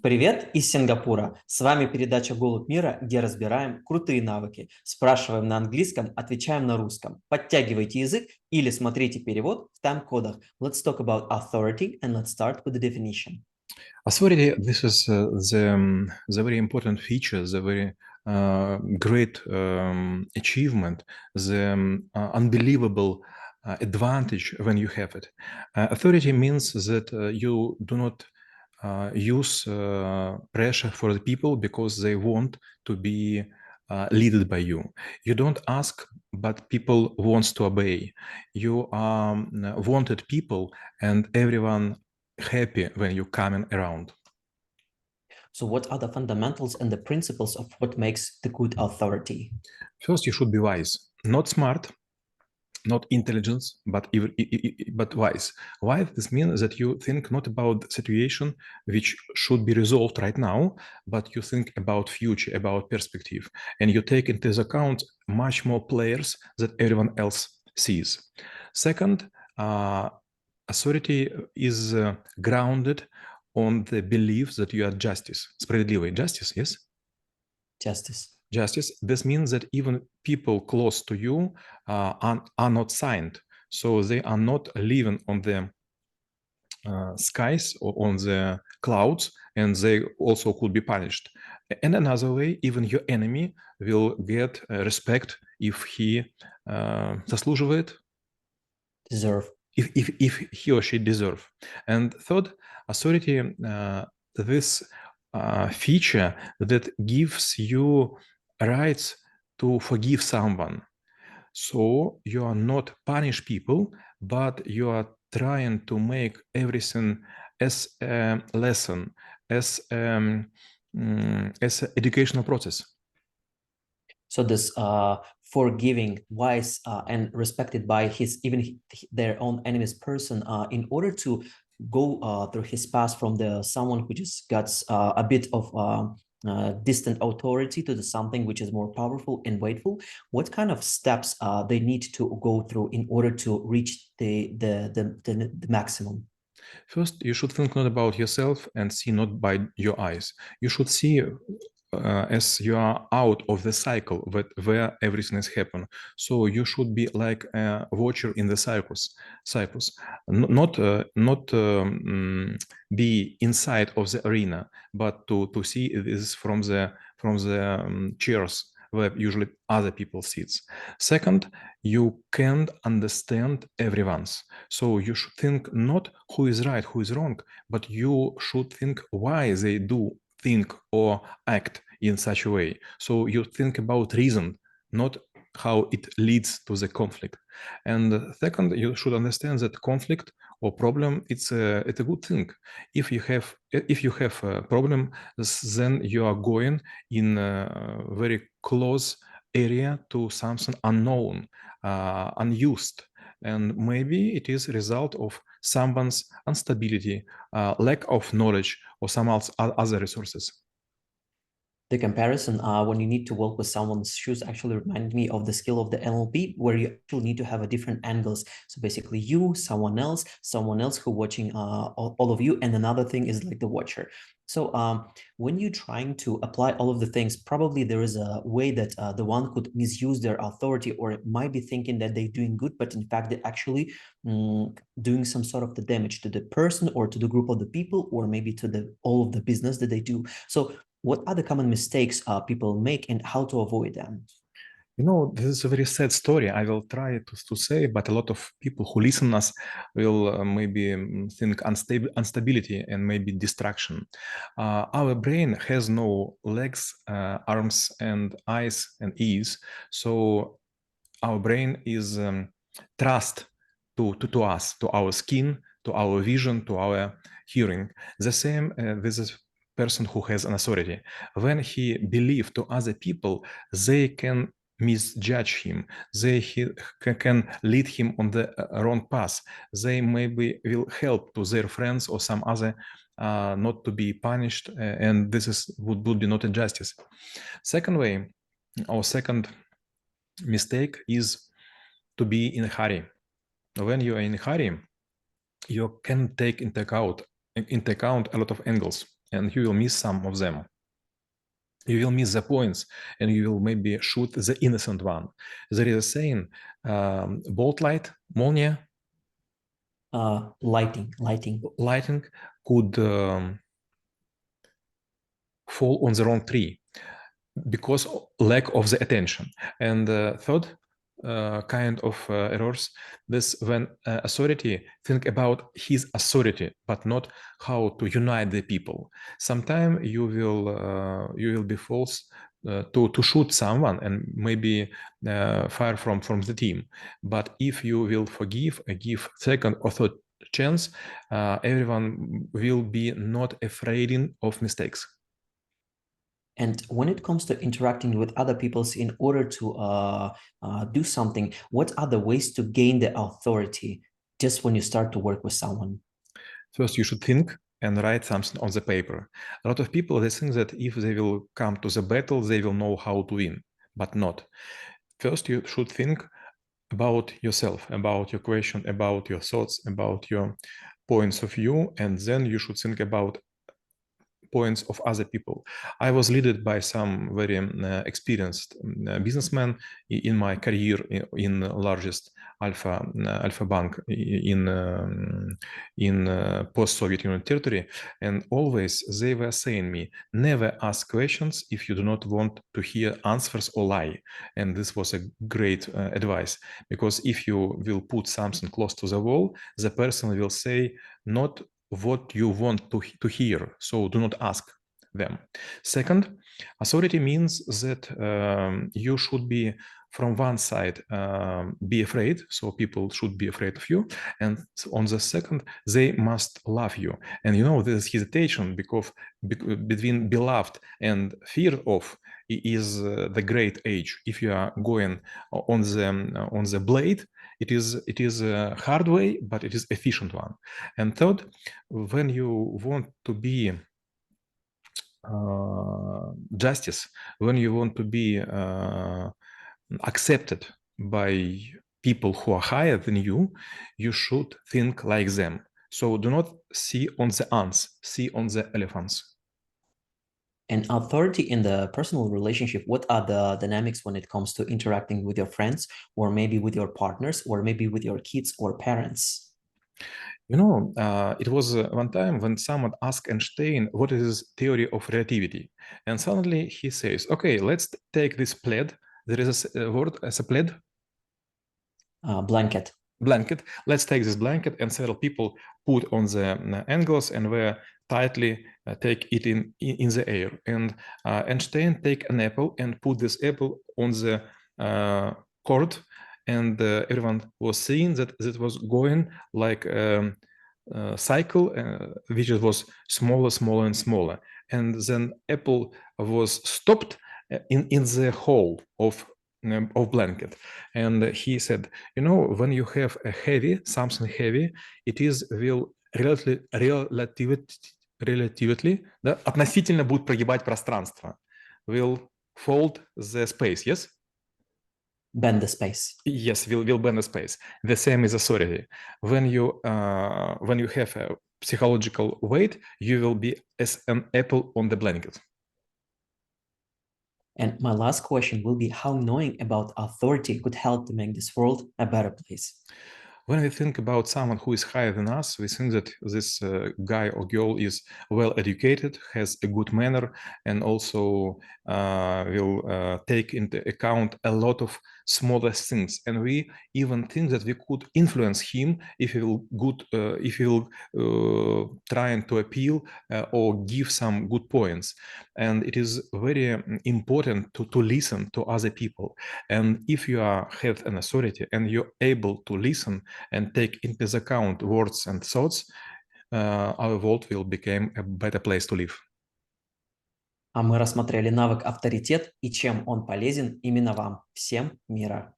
Привет из Сингапура. С вами передача «Голубь мира», где разбираем крутые навыки. Спрашиваем на английском, отвечаем на русском. Подтягивайте язык или смотрите перевод в тайм-кодах. Let's talk about authority and let's start with the definition. Authority, this is the very important feature, the very great achievement, the unbelievable advantage when you have it. Authority means that you do not use pressure for the people because they want to be led by you. You don't ask, but people wants to obey. You are wanted people, and everyone happy when you coming around. So what are the fundamentals and the principles of what makes the good authority? First, you should be wise, not smart, not intelligence, but even but wise. Wise, this means that you think not about the situation which should be resolved right now, but you think about future, about perspective, and you take into account much more players that everyone else sees. Second, authority is grounded on the belief that you are justice, справедливый, justice, yes? Justice. Justice. This means that even people close to you are not signed. So they are not living on the skies or on the clouds, and they also could be punished. And another way, even your enemy will get respect if he заслуживает, Deserve. if he or she deserve. And third, authority, this feature that gives you rights to forgive someone. So you are not punish people, but you are trying to make everything as a lesson, as as an educational process. So this forgiving, wise, and respected by his their own enemies person, in order to go through his past from the someone who just got a bit of distant authority to the something which is more powerful and weightful. What kind of steps they need to go through in order to reach the maximum? First, you should think not about yourself and see not by your eyes. You should see as you are out of the cycle where everything has happened. So you should be like a watcher in the cycles, not be inside of the arena, but to see this from the chairs where usually other people sits. Second, you can't understand everyone's. So you should think not who is right, who is wrong, but you should think why they do think or act in such a way. So you think about reason, not how it leads to the conflict. And second, you should understand that conflict or problem it's a good thing. If you have a problem, then you are going in a very close area to something unknown, unused, and maybe it is a result of someone's instability, lack of knowledge, or some else other resources. The comparison when you need to work with someone's shoes actually reminded me of the skill of the NLP, where you actually need to have a different angles. So basically you, someone else who watching all of you, and another thing is like the watcher. So when you're trying to apply all of the things, probably there is a way that the one could misuse their authority, or it might be thinking that they're doing good, but in fact they're actually doing some sort of the damage to the person or to the group of the people, or maybe to the all of the business that they do. So what are the common mistakes people make and how to avoid them? You know, this is a very sad story. I will try to say, but a lot of people who listen us will maybe think instability and maybe distraction. Our brain has no legs, arms, and eyes and ears, so our brain is trust to us, to our skin, to our vision, to our hearing. The same with a person who has an authority. When he believes to other people, they can misjudge him. Can lead him on the wrong path. They maybe will help to their friends or some other not to be punished, and this would be not injustice. Second way, or second mistake is to be in a hurry. When you are in a hurry, you can take into account a lot of angles. and you will miss some of them. You will miss the points, and you will maybe shoot the innocent one. There is a saying, bolt light, молния, Lighting. lightning could fall on the wrong tree because lack of the attention. And third kind of errors, this when authority think about his authority, but not how to unite the people. Sometimes you will be forced to shoot someone and maybe fire from the team. But if you will forgive, give second or third chance, everyone will be not afraid of mistakes. And when it comes to interacting with other people in order to do something, what are the ways to gain the authority just when you start to work with someone? First, you should think and write something on the paper. A lot of people, they think that if they will come to the battle, they will know how to win, but not. First, you should think about yourself, about your question, about your thoughts, about your points of view, and then you should think about points of other people. I was led by some very experienced businessmen in my career in largest alpha bank in post-Soviet Union territory, and always they were saying me, never ask questions if you do not want to hear answers or lie. And this was a great advice, because if you will put something close to the wall, the person will say not what you want to hear, so do not ask them. Second, authority means that you should be from one side be afraid, so people should be afraid of you, and on the second they must love you. And you know, there's hesitation because between beloved and fear of is the great age. If you are going on the blade, it is a hard way, but it is efficient one. And third, when you want to be justice, when you want to be accepted by people who are higher than you, you should think like them. So do not see on the ants, see on the elephants. And authority in the personal relationship, what are the dynamics when it comes to interacting with your friends, or maybe with your partners, or maybe with your kids or parents? You know, it was one time when someone asked Einstein what is his theory of relativity. And suddenly he says, okay, let's take this plaid. There is a word as a plaid. Blanket. Let's take this blanket, and several people put on the angles and were tightly take it in the air. And Einstein take an apple and put this apple on the cord, and everyone was seeing that it was going like a cycle, which was smaller and smaller. And then apple was stopped in the hole of blanket. And he said, you know, when you have something heavy, it is will relatively, да, относительно будет прогибать пространство, will fold the space, yes? Bend the space. Yes, will bend the space. The same is authority. When you have a psychological weight, you will be as an apple on the blanket. And my last question will be how knowing about authority could help to make this world a better place. When we think about someone who is higher than us, we think that this guy or girl is well educated, has a good manner, and also will take into account a lot of smaller things. And we even think that we could influence him if he will trying to appeal or give some good points. And it is very important to listen to other people. And if you have an authority and you're able to listen and take into account words and thoughts, our world will become a better place to live. А мы рассмотрели навык авторитет и чем он полезен именно вам. Всем мира!